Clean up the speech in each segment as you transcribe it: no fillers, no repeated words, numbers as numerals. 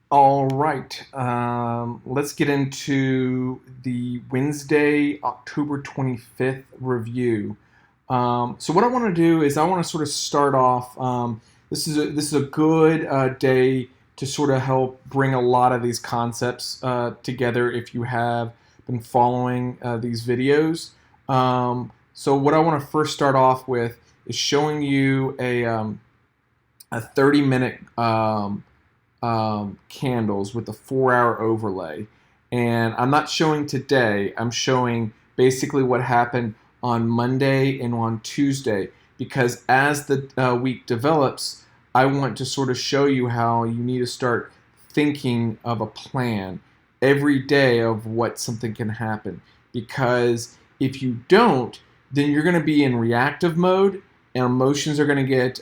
All right, let's get into the Wednesday, October 25th review. So what I want to do is I want to sort of start off. This is a good day to sort of help bring a lot of these concepts together if you have been following these videos. So what I want to first start off with is showing you a 30-minute candles with a 4-hour overlay. And I'm not showing today, I'm showing basically what happened on Monday and on Tuesday, because as the week develops, I want to sort of show you how you need to start thinking of a plan every day of what something can happen. Because if you don't, then you're going to be in reactive mode and emotions are going to get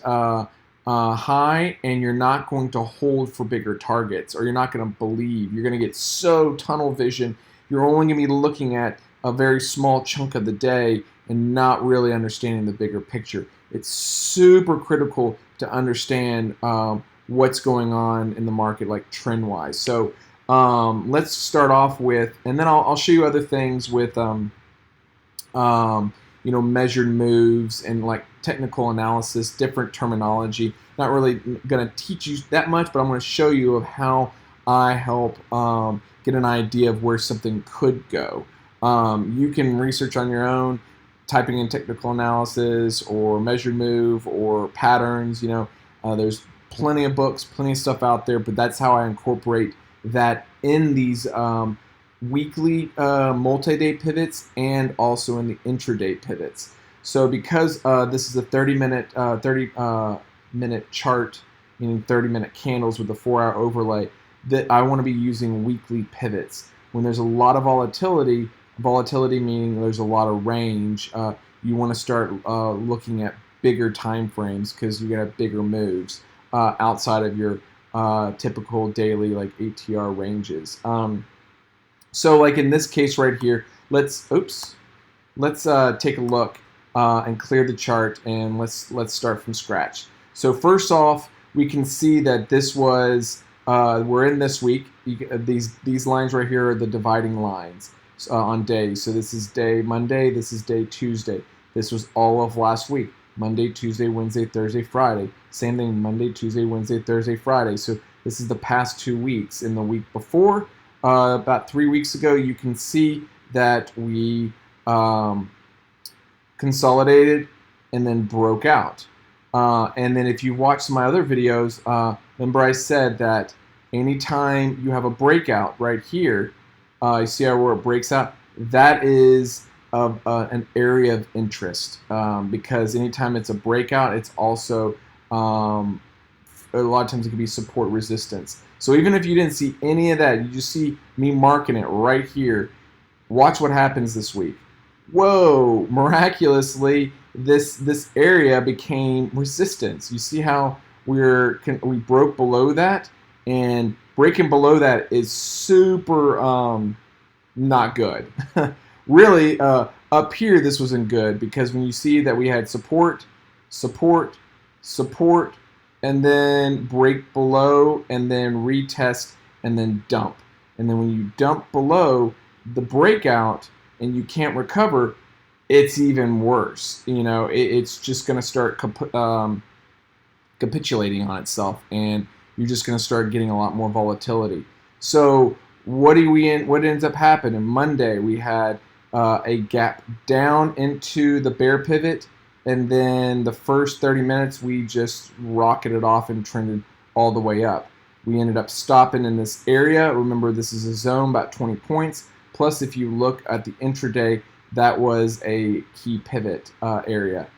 high, and you're not going to hold for bigger targets, or you're not going to believe. You're going to get so tunnel vision. You're only going to be looking at a very small chunk of the day and not really understanding the bigger picture. It's super critical to understand what's going on in the market, like trend-wise. So let's start off with, and then I'll show you other things with measured moves and like technical analysis, different terminology. Not really going to teach you that much, but I'm going to show you of how I help get an idea of where something could go. You can research on your own, typing in technical analysis or measured move or patterns. There's plenty of books, plenty of stuff out there, but that's how I incorporate that in these weekly multi-day pivots and also in the intraday pivots. So because this is a 30-minute chart, meaning 30-minute candles with a 4-hour overlay, that I want to be using weekly pivots. When there's a lot of volatility meaning there's a lot of range, you want to start looking at bigger time frames because you get bigger moves outside of your typical daily like ATR ranges. So like in this case right here, let's take a look and clear the chart, and let's start from scratch. So first off, we can see that this was we're in this week. These lines right here are the dividing lines on days. So this is day Monday, this is day Tuesday. This was all of last week. Monday, Tuesday, Wednesday, Thursday, Friday. Same thing, Monday, Tuesday, Wednesday, Thursday, Friday. So this is the past 2 weeks. In the week before, about 3 weeks ago, you can see that we consolidated and then broke out. And then if you watch my other videos, remember I said that anytime you have a breakout right here, you see how where it breaks out, that is an area of interest, because anytime it's a breakout, it's also a lot of times it can be support resistance. So even if you didn't see any of that, you just see me marking it right here. Watch what happens this week. Whoa, miraculously, this area became resistance. You see how we broke below that, and breaking below that is super not good. Really, up here this wasn't good, because when you see that we had support, support, support, and then break below, and then retest, and then dump. And then when you dump below the breakout and you can't recover, it's even worse. It's just going to start capitulating on itself, and you're just going to start getting a lot more volatility. So what ends up happening? Monday we had a gap down into the bear pivot, and then the first 30 minutes we just rocketed off and trended all the way up. We ended up stopping in this area. Remember, this is a zone about 20 points. Plus, if you look at the intraday, that was a key pivot area.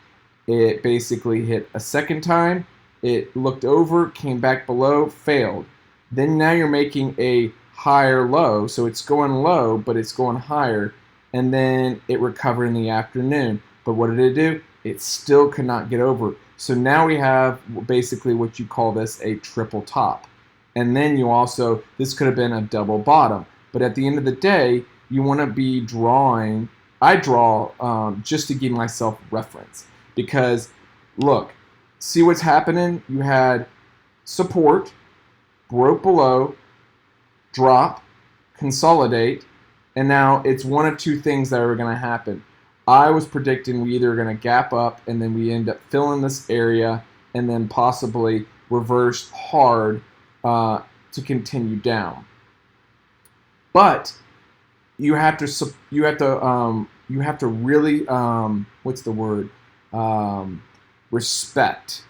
It basically hit a second time. It looked over, came back below, failed. Then now you're making a higher low. So it's going low, but it's going higher. And then it recovered in the afternoon. But what did it do? It still could not get over. So now we have basically what you call this a triple top. And then you also, this could have been a double bottom. But at the end of the day, you want to be drawing. I draw just to give myself reference. Because look, see what's happening? You had support, broke below, drop, consolidate, and now it's one of two things that are going to happen. I was predicting we either are going to gap up and then we end up filling this area and then possibly reverse hard to continue down. But you have to really what's the word, respect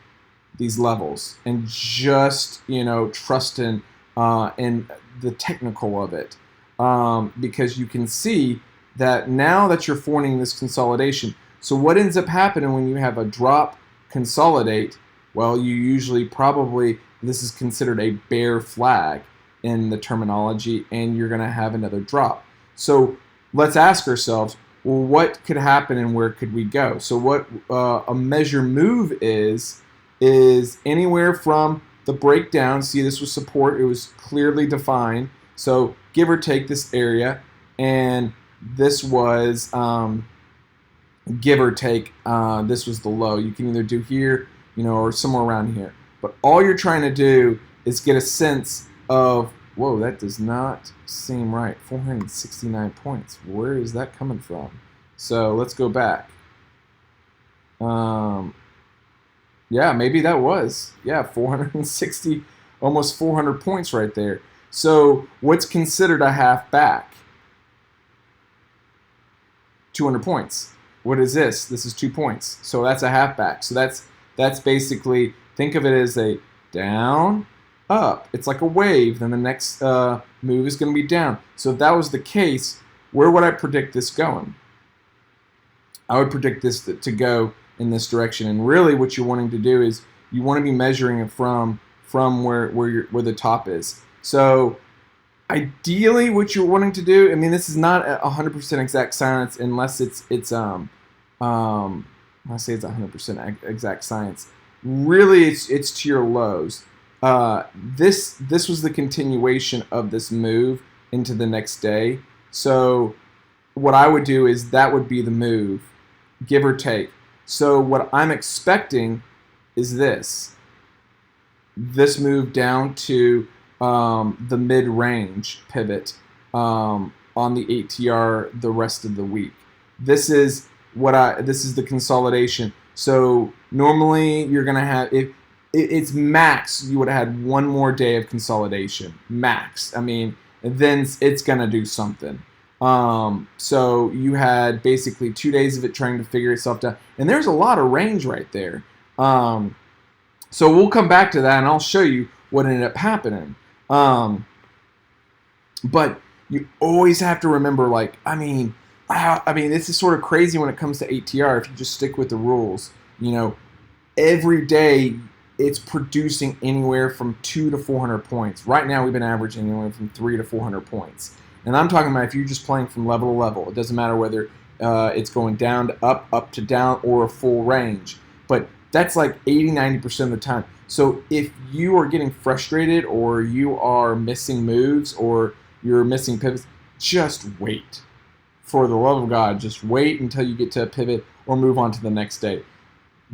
these levels and just trust in the technical of it, because you can see that now that you're forming this consolidation. So what ends up happening when you have a drop consolidate? Well, you usually this is considered a bear flag in the terminology, and you're going to have another drop. So let's ask ourselves, well, what could happen and where could we go? So what a measure move is anywhere from the breakdown. See, this was support. It was clearly defined. So give or take this area, and this was give or take. This was the low. You can either do here, or somewhere around here. But all you're trying to do is get a sense of, whoa, that does not seem right. 469 points. Where is that coming from? So let's go back. Yeah, maybe that was. Yeah, 460, almost 400 points right there. So what's considered a half back? 200 points. What is this? This is 2 points. So that's a half back. So that's basically, think of it as a down, up. It's like a wave. Then the next move is going to be down. So if that was the case, where would I predict this going? I would predict this to go in this direction. And really what you're wanting to do is you want to be measuring it from where the top is. So ideally what you're wanting to do, I mean, this is not 100% exact science unless I say it's 100% exact science. Really it's to your lows. This was the continuation of this move into the next day. So what I would do is that would be the move, give or take. So what I'm expecting is this move down to the mid-range pivot on the ATR the rest of the week. This is the consolidation. So normally you're gonna have, if it's max, you would have had one more day of consolidation, max. I mean, and then it's gonna do something. So you had basically 2 days of it trying to figure itself out, and there's a lot of range right there. So we'll come back to that, and I'll show you what ended up happening. But you always have to remember, like, I mean, this is sort of crazy when it comes to ATR. If you just stick with the rules, every day it's producing anywhere from 200 to 400 points. Right now we've been averaging anywhere from 300 to 400 points. And I'm talking about if you're just playing from level to level. It doesn't matter whether it's going down to up to down, or a full range. But that's like 80-90% of the time. So if you are getting frustrated, or you are missing moves, or you're missing pivots, just wait. For the love of God, just wait until you get to a pivot or move on to the next day.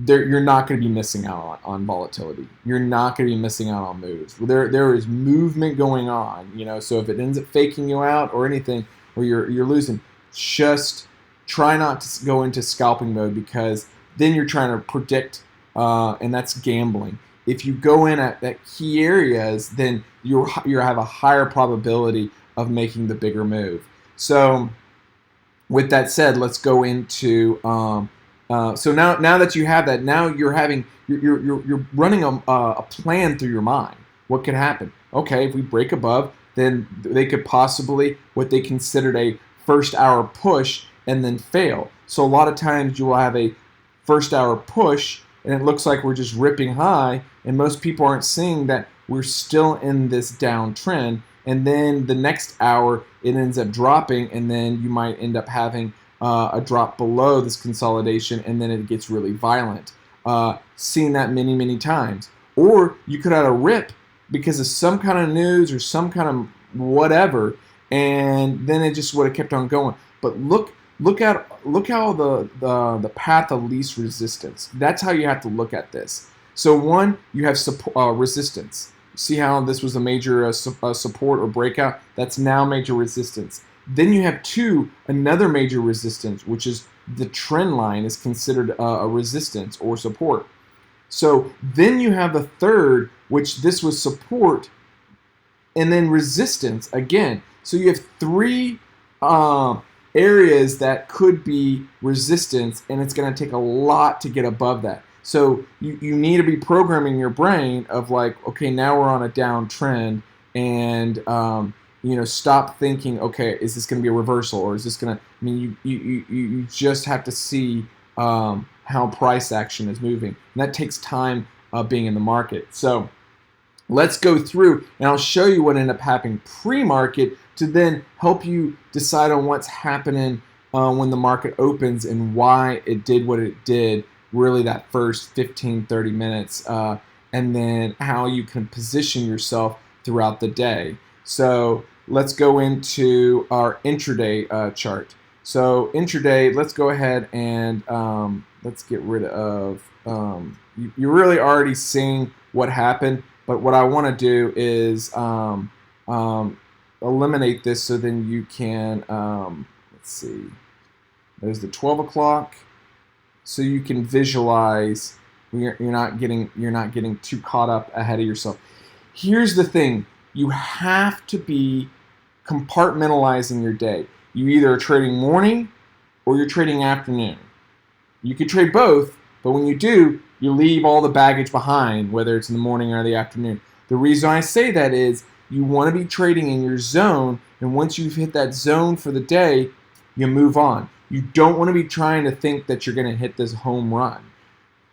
You're not going to be missing out on volatility. You're not going to be missing out on moves. There is movement going on, so if it ends up faking you out or anything, or you're losing, just try not to go into scalping mode, because then you're trying to predict, and that's gambling. If you go in at key areas, then you have a higher probability of making the bigger move. So with that said, let's go into so now that you have that, now you're running a plan through your mind. What could happen? Okay, if we break above, then they could possibly what they considered a first hour push and then fail. So a lot of times you will have a first hour push and it looks like we're just ripping high, and most people aren't seeing that we're still in this downtrend, and then the next hour it ends up dropping, and then you might end up having a drop below this consolidation, and then it gets really violent. Seen that many times. Or you could have a rip because of some kind of news or some kind of whatever, and then it just would have kept on going. But look how the path of least resistance. That's how you have to look at this. So one, you have resistance. See how this was a major support or breakout? That's now major resistance. Then you have another major resistance, which is the trend line is considered a resistance or support. So then you have the third, which this was support, and then resistance again. So you have three areas that could be resistance, and it's going to take a lot to get above that. So you need to be programming your brain of like, okay, now we're on a downtrend, and stop thinking, okay, is this going to be a reversal, or is this going to? I mean, you just have to see how price action is moving, and that takes time being in the market. So let's go through, and I'll show you what ended up happening pre-market to then help you decide on what's happening when the market opens and why it did what it did really that first 15-30 minutes, and then how you can position yourself throughout the day. So let's go into our intraday chart. So intraday, let's go ahead and let's get rid of, you're really already seeing what happened, but what I want to do is eliminate this so then you can, let's see, there's the 12 o'clock, so you can visualize. You're not getting too caught up ahead of yourself. Here's the thing: you have to be compartmentalizing your day. You either are trading morning or you're trading afternoon. You could trade both, but when you do, you leave all the baggage behind, whether it's in the morning or the afternoon. The reason I say that is you want to be trading in your zone, and once you've hit that zone for the day, you move on. You don't want to be trying to think that you're going to hit this home run.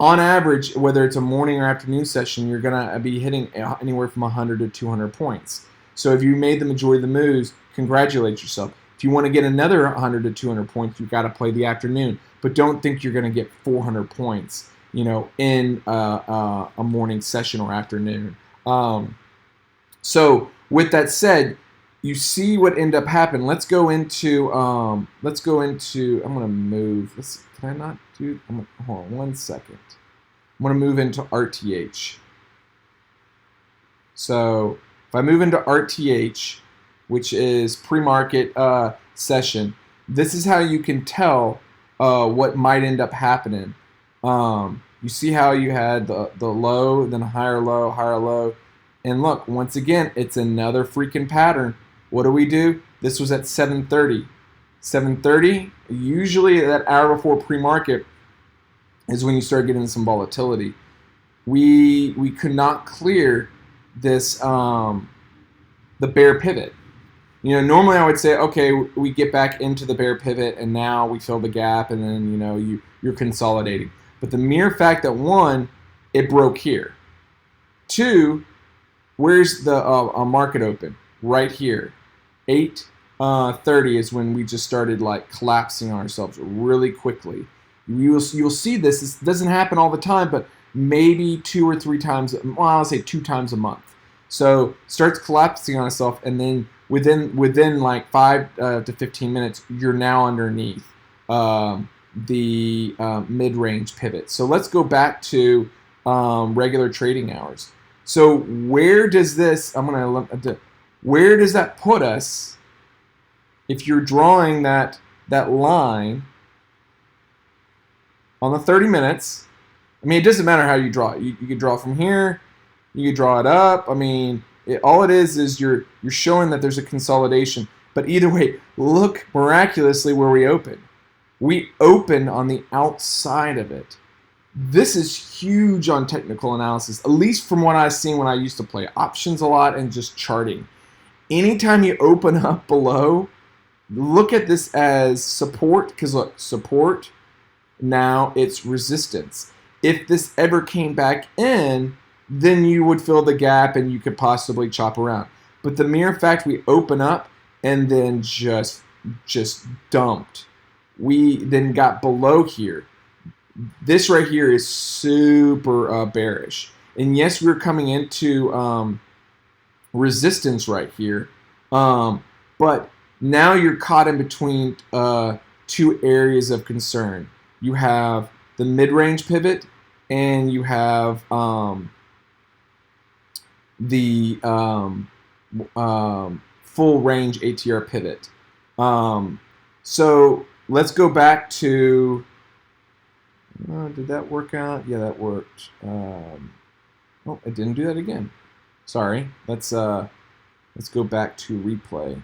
On average, whether it's a morning or afternoon session, you're going to be hitting anywhere from 100 to 200 points. So if you made the majority of the moves, congratulate yourself. If you want to get another 100 to 200 points, you've got to play the afternoon. But don't think you're going to get 400 points, in a morning session or afternoon. So with that said, you see what ended up happening. Let's go into, I'm going to move. Can I not do, hold on 1 second. I'm going to move into RTH. So if I move into RTH, which is pre-market session, this is how you can tell what might end up happening. You see how you had the low, then a higher low, and look, once again, it's another freaking pattern. What do? This was at 7:30. 7:30, usually that hour before pre-market is when you start getting some volatility. We could not clear this the bear pivot. Normally I would say, okay, we get back into the bear pivot, and now we fill the gap, and then you're consolidating. But the mere fact that one, it broke here. Two, where's the market open? Right here. 8:30 is when we just started like collapsing on ourselves really quickly. You'll see this. This doesn't happen all the time, but maybe 2 or 3 times. Well, I'll say 2 times a month. So starts collapsing on itself, and then within like 5 to 15 minutes, you're now underneath the mid-range pivot. So let's go back to regular trading hours. So where does this? Where does that put us? If you're drawing that line on the 30 minutes, I mean, it doesn't matter how you draw it. You can draw it from here. You can draw it up. I mean, all it is you're showing that there's a consolidation. But either way, look miraculously where we open. We open on the outside of it. This is huge on technical analysis, at least from what I've seen when I used to play options a lot and just charting. Anytime you open up below, look at this as support, because look, support, now it's resistance. If this ever came back in, then you would fill the gap and you could possibly chop around. But the mere fact we open up and then just dumped, we then got below here. This right here is super bearish. And yes, we're coming into resistance right here. But now you're caught in between 2 areas of concern. You have the mid-range pivot, and you have the full range ATR pivot. So let's go back to, did that work out? Yeah, that worked. Oh, I didn't do that again. Sorry. Let's go back to replay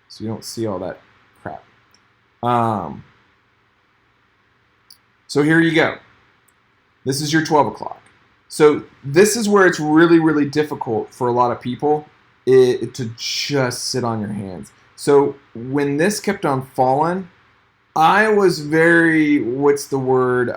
so you don't see all that crap. So here you go. This is your 12 o'clock. So this is where it's really, really difficult for a lot of people to just sit on your hands. So when this kept on falling, I was very, what's the word,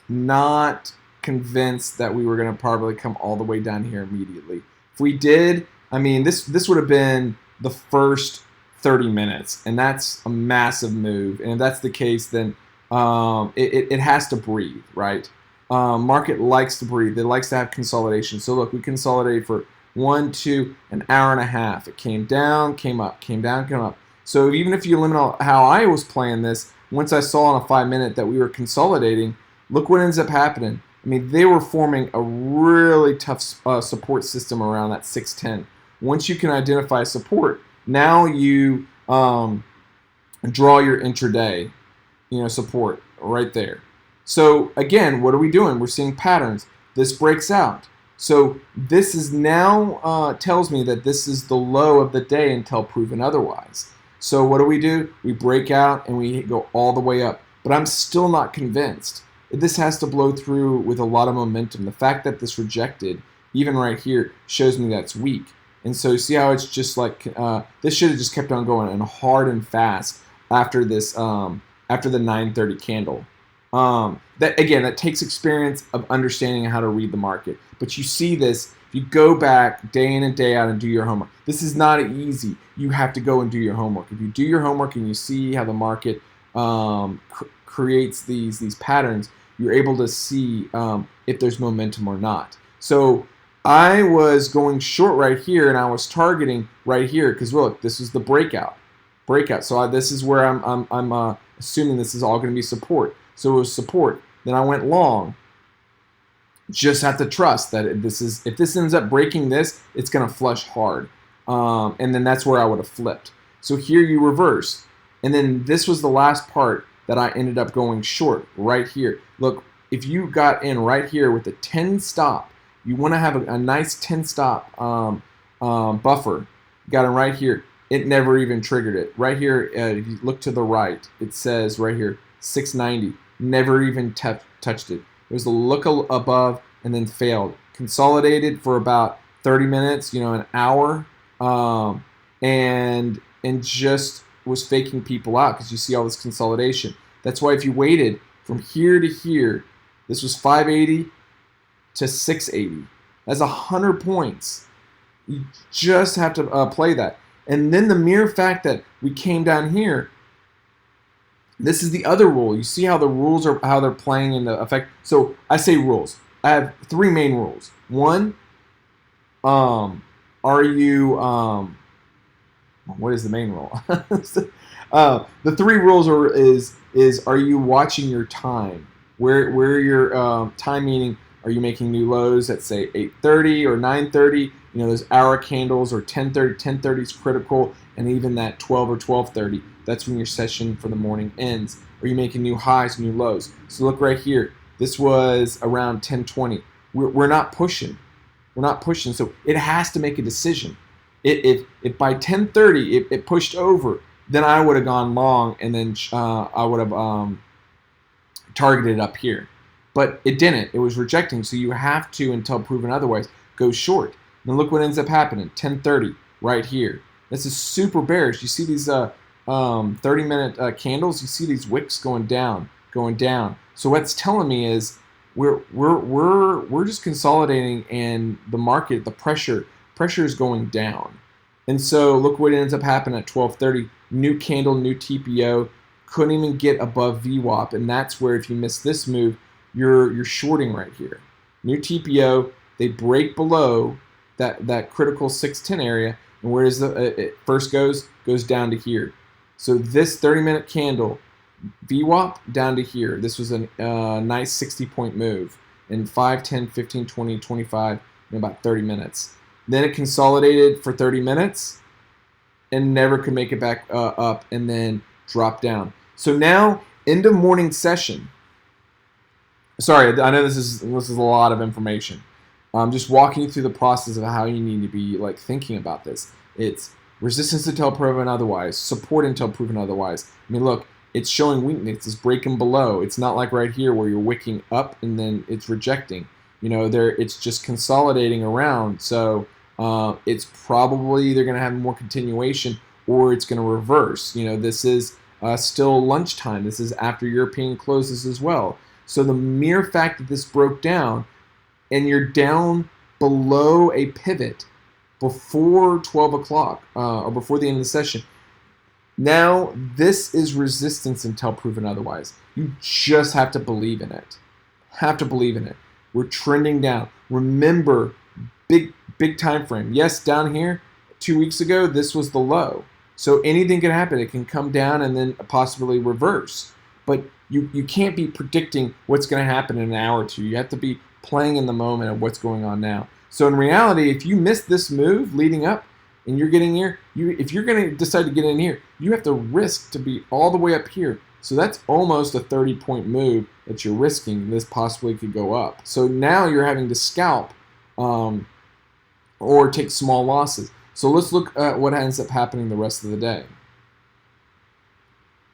not convinced that we were going to probably come all the way down here immediately. If we did, I mean, this would have been the first 30 minutes, and that's a massive move. And if that's the case, then it has to breathe, right? Market likes to breathe. It likes to have consolidation. So look, we consolidated for 1, 2, an hour and a half. It came down, came up, came down, came up. So even if you limit how I was playing this, once I saw on a 5-minute that we were consolidating, look what ends up happening. I mean, they were forming a really tough support system around that 610. Once you can identify support, now you draw your intraday, support right there. So again, what are we doing? We're seeing patterns. This breaks out. So this is now tells me that this is the low of the day until proven otherwise. So what do? We break out and we go all the way up. But I'm still not convinced. This has to blow through with a lot of momentum. The fact that this rejected, even right here, shows me that's weak. And so see how it's just like, this should have just kept on going and hard and fast after this, after the 930 candle. That takes experience of understanding how to read the market. But you see this, if you go back day in and day out and do your homework, this is not easy. You have to go and do your homework. If you do your homework and you see how the market creates these patterns, you're able to see if there's momentum or not. So I was going short right here, and I was targeting right here because look, this is the breakout. So this is where I'm assuming this is all going to be support. So it was support. Then I went long. Just have to trust that if this ends up breaking this, it's going to flush hard. And then that's where I would have flipped. So here you reverse. And then this was the last part that I ended up going short right here. Look, if you got in right here with a 10 stop, you want to have a nice 10 stop buffer. Got in right here. It never even triggered it. Right here, if you look to the right, it says right here, 690. Never even touched it. It was a look above and then failed. Consolidated for about 30 minutes, an hour, and just was faking people out because you see all this consolidation. That's why if you waited from here to here, this was 580 to 680. That's 100 points. You just have to play that. And then the mere fact that we came down here, this is the other rule. You see how the rules are, how they're playing in the effect. So I say rules. I have 3 main rules. One, are you, what is the main rule? The 3 rules is are you watching your time? Where your time, meaning are you making new lows at say 8:30 or 9:30? Those hour candles, or 10:30. 10:30 is critical, and even that 12 or 12:30. That's when your session for the morning ends. Are you making new highs, new lows? So look right here. This was around 10:20. We're not pushing. We're not pushing. So it has to make a decision. If by 10:30 it pushed over, then I would have gone long, and then I would have targeted up here. But it didn't. It was rejecting. So you have to, until proven otherwise, go short. And look what ends up happening. 10:30 right here. This is super bearish. You see these 30-minute candles. You see these wicks going down. So what's telling me is we're just consolidating, and the market, the pressure is going down. And so look what ends up happening at 12:30. New candle, new TPO. Couldn't even get above VWAP, and that's where if you miss this move, you're shorting right here. New TPO. They break below that critical 610 area, and where is it first goes down to here. So this 30-minute candle, VWAP down to here. This was a nice 60-point move in 5, 10, 15, 20, 25. in about 30 minutes. Then it consolidated for 30 minutes and never could make it back up, and then dropped down. So now, end of morning session. Sorry, I know this is a lot of information. I'm just walking you through the process of how you need to be like thinking about this. It's resistance until proven otherwise, support until proven otherwise. I mean, look, it's showing weakness. It's breaking below. It's not like right here where you're wicking up and then it's rejecting. You know, it's just consolidating around. So it's probably either going to have more continuation or it's going to reverse. You know, this is still lunchtime. This is after European closes as well. So the mere fact that this broke down and you're down below a pivot before 12 o'clock or before the end of the session, now this is resistance until proven otherwise. You just have to believe in it. Have to believe in it. We're trending down. Remember, big time frame. Yes, down here 2 weeks ago, this was the low. So anything can happen. It can come down and then possibly reverse. But you can't be predicting what's going to happen in an hour or two. You have to be playing in the moment of what's going on now. So in reality, if you miss this move leading up and you're getting here, if you're going to decide to get in here, you have to risk to be all the way up here. So that's almost a 30-point move that you're risking. This possibly could go up. So now you're having to scalp or take small losses. So let's look at what ends up happening the rest of the day.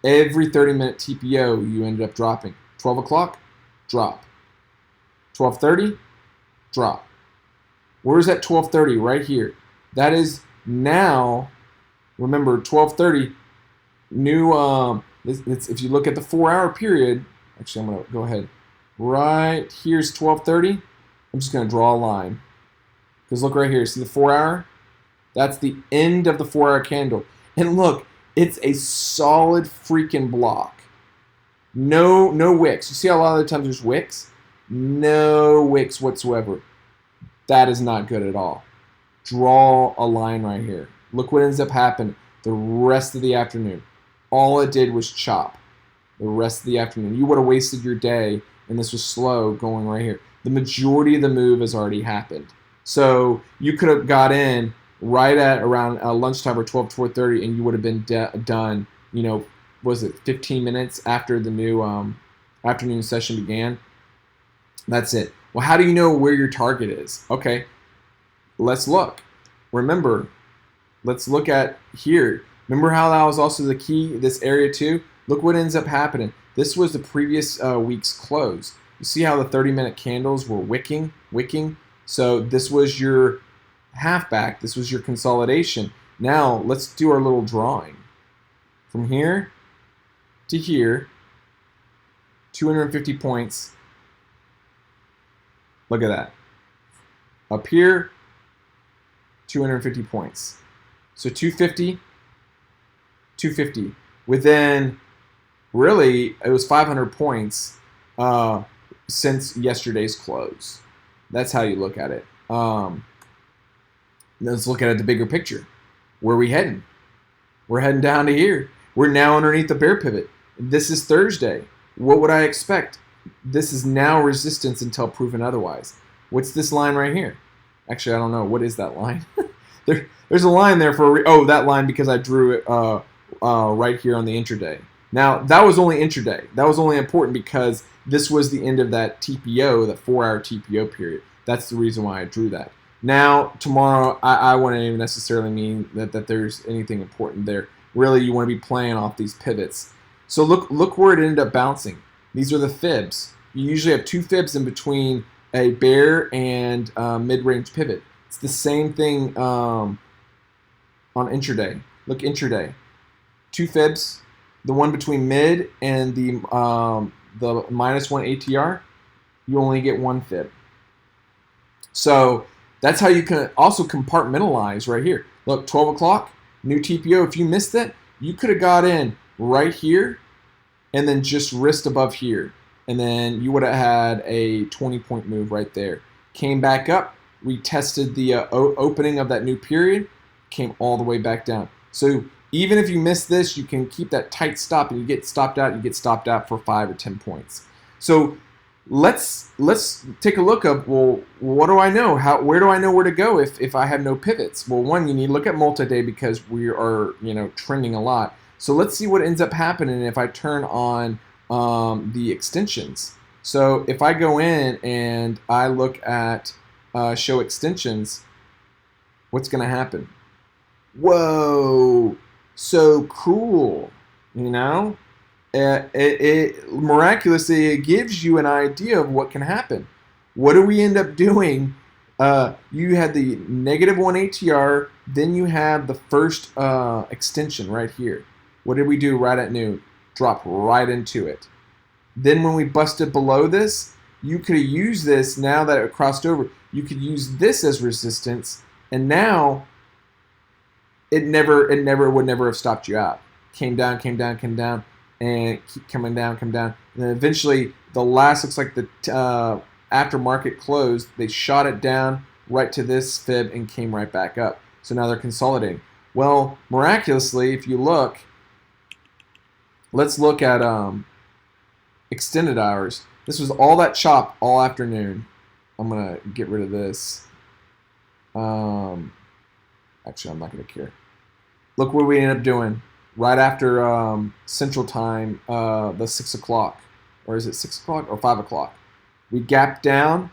Every 30-minute TPO, you ended up dropping. 12 o'clock, drop. 12:30, drop. Where's that 12:30? Right here. That is now, remember, 12:30, new, if you look at the 4-hour period, actually, I'm going to go ahead. Right here's 12:30. I'm just going to draw a line. Because look right here. See the 4-hour? That's the end of the 4-hour candle. And look, it's a solid freaking block. No wicks. You see how a lot of the times there's wicks? No wicks whatsoever. That is not good at all. Draw a line right here. Look what ends up happening the rest of the afternoon. All it did was chop the rest of the afternoon. You would have wasted your day, and this was slow going right here. The majority of the move has already happened. So you could have got in right at around lunchtime or 12:30, and you would have been done, you know, was it 15 minutes after the new afternoon session began? That's it. Well, how do you know where your target is? Okay, let's look. Remember, let's look at here. Remember how that was also the key, this area too? Look what ends up happening. This was the previous week's close. You see how the 30-minute candles were wicking? So this was your halfback. This was your consolidation. Now let's do our little drawing. From here to here, 250 points. Look at that. Up here, 250 points. So 250, 250. Within, really, it was 500 points since yesterday's close. That's how you look at it. Let's look at the bigger picture. Where are we heading? We're heading down to here. We're now underneath the bear pivot. This is Thursday. What would I expect? This is now resistance until proven otherwise. What's this line right here? Actually, I don't know. What is that line? There's a line there for that line because I drew it right here on the intraday. Now, that was only intraday. That was only important because this was the end of that TPO, that 4-hour TPO period. That's the reason why I drew that. Now, tomorrow, I wouldn't even necessarily mean that there's anything important there. Really, you want to be playing off these pivots. So look where it ended up bouncing. These are the fibs. You usually have 2 fibs in between a bear and mid-range pivot. It's the same thing on intraday. Look, intraday. 2 fibs. The one between mid and the -1 ATR, you only get 1 fib. So that's how you can also compartmentalize right here. Look, 12 o'clock, new TPO. If you missed it, you could have got in right here and then just risked above here. And then you would have had a 20-point move right there. Came back up, retested the opening of that new period, came all the way back down. So even if you miss this, you can keep that tight stop and you get stopped out. You get stopped out for 5 or 10 points. So let's take a look of, well, what do I know? Where do I know where to go if I have no pivots? Well, one, you need to look at multi-day because we are, trending a lot. So let's see what ends up happening if I turn on the extensions. So if I go in and I look at show extensions, what's going to happen? Whoa, so cool, you know? Miraculously, it gives you an idea of what can happen. What do we end up doing? You had the -1 ATR, then you have the first extension right here. What did we do right at noon? Drop right into it. Then when we busted below this, you could have used this now that it crossed over. You could use this as resistance, and now it would never have stopped you out. Came down, came down, came down, and keep coming down, come down. And then eventually, the last looks like the after market closed, they shot it down right to this fib and came right back up. So now they're consolidating. Well, miraculously, if you look, let's look at extended hours. This was all that chop all afternoon. I'm gonna get rid of this. Actually, I'm not gonna care. Look what we ended up doing right after Central Time, the 6 o'clock, or is it 6 o'clock or 5 o'clock? We gapped down,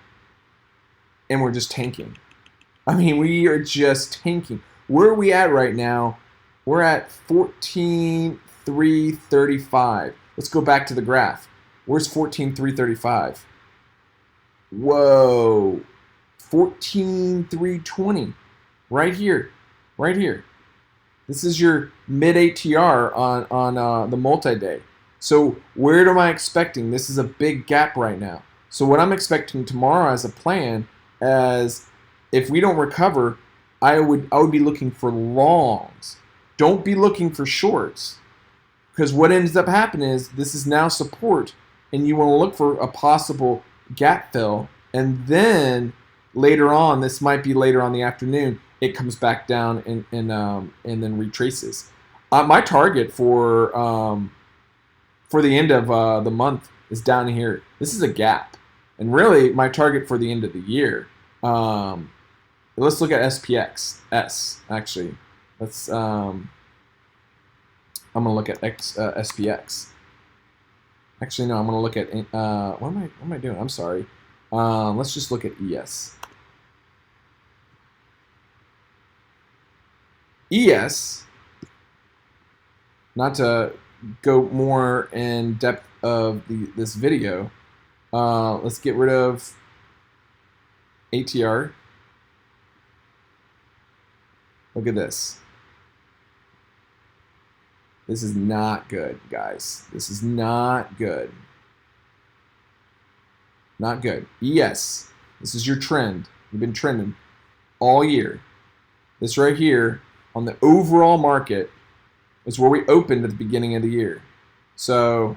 and we're just tanking. I mean, we are just tanking. Where are we at right now? We're at 14,335. Let's go back to the graph. Where's 14,335? Whoa, 14,320. Right here, right here. This is your mid ATR on the multi-day. So where am I expecting? This is a big gap right now. So what I'm expecting tomorrow as a plan, as if we don't recover, I would be looking for longs. Don't be looking for shorts, because what ends up happening is this is now support, and you want to look for a possible gap fill, and then later on, this might be later on the afternoon, it comes back down and then retraces. My target for the end of the month is down here. This is a gap, and really my target for the end of the year. Let's look at SPX. Actually, let's. I'm gonna look at SPX. Actually, no, I'm gonna look at. What am I doing? I'm sorry. Let's just look at ES. ES, not to go more in depth of this video, let's get rid of ATR. Look at this. This is not good, guys. This is not good. Not good. ES, this is your trend. You've been trending all year. This right here, on the overall market, is where we opened at the beginning of the year. So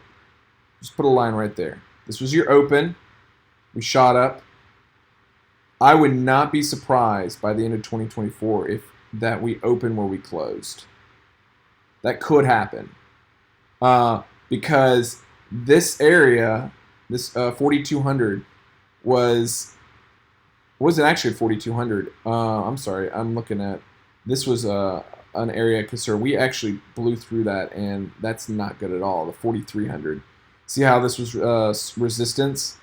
just put a line right there. This was your open. We shot up. I would not be surprised by the end of 2024 if that we open where we closed. That could happen. Because this area, this 4,200 wasn't actually 4,200. I'm sorry, I'm looking at, this was an area concern. We actually blew through that, and that's not good at all. The 4,300. See how this was resistance,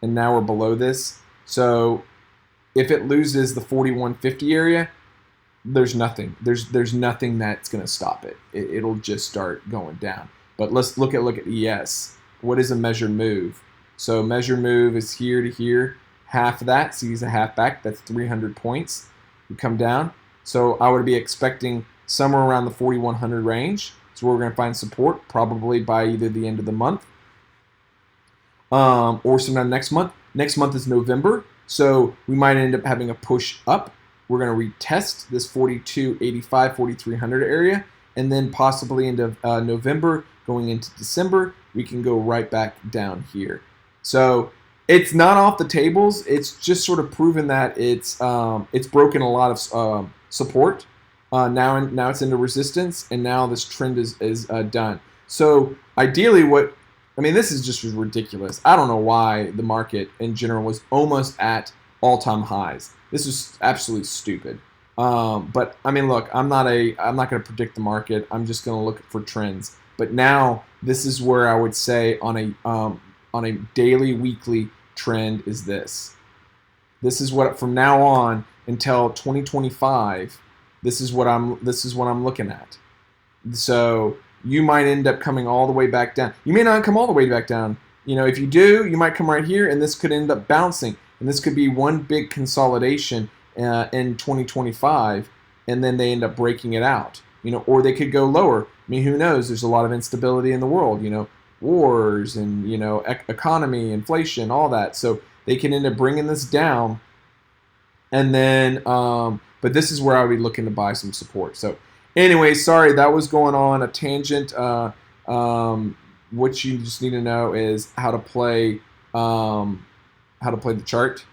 and now we're below this. So if it loses the 4,150 area, there's nothing. There's nothing that's going to stop it. It'll just start going down. But let's look at ES. What is a measured move? So measured move is here to here. Half of that, so use a half back. That's 300 points. We come down. So I would be expecting somewhere around the 4,100 range. So we're going to find support probably by either the end of the month or sometime next month. Next month is November, so we might end up having a push up. We're going to retest this 4,285, 4,300 area, and then possibly into November, going into December, we can go right back down here. So it's not off the tables. It's just sort of proven that it's broken a lot of support. Now it's into resistance, and now this trend is done. So ideally, what I mean, this is just ridiculous. I don't know why the market in general was almost at all-time highs. This is absolutely stupid. But I mean, look, I'm not going to predict the market. I'm just going to look for trends. But now this is where I would say on a daily, weekly trend is this. This is what from now on until 2025. This is what I'm looking at. So you might end up coming all the way back down. You may not come all the way back down. You know, if you do, you might come right here, and this could end up bouncing. And this could be one big consolidation in 2025, and then they end up breaking it out. You know, or they could go lower. I mean, who knows? There's a lot of instability in the world. You know, wars and economy, inflation, all that. So they can end up bringing this down, and then but this is where I would be looking to buy some support. So anyway, sorry, that was going on a tangent. What you just need to know is how to play the chart.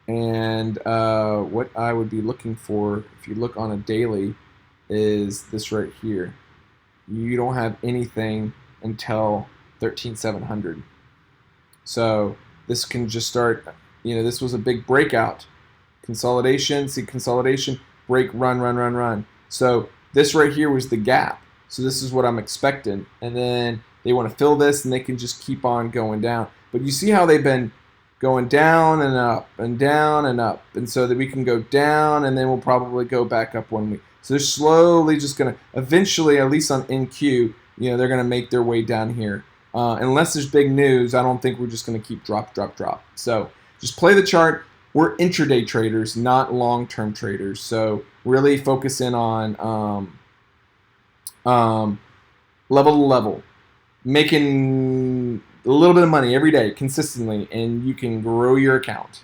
And what I would be looking for, if you look on a daily, is this right here. You don't have anything until 13,700. So this can just start, this was a big breakout. Consolidation, see consolidation, break, run, run, run, run. So this right here was the gap. So this is what I'm expecting. And then they want to fill this and they can just keep on going down. But you see how they've been going down and up and down and up. And so that we can go down and then we'll probably go back up 1 week. So they're slowly just going to, eventually, at least on NQ, they're going to make their way down here. Unless there's big news, I don't think we're just going to keep drop, drop, drop. So just play the chart. We're intraday traders, not long-term traders. So really focus in on level to level, making a little bit of money every day consistently, and you can grow your account.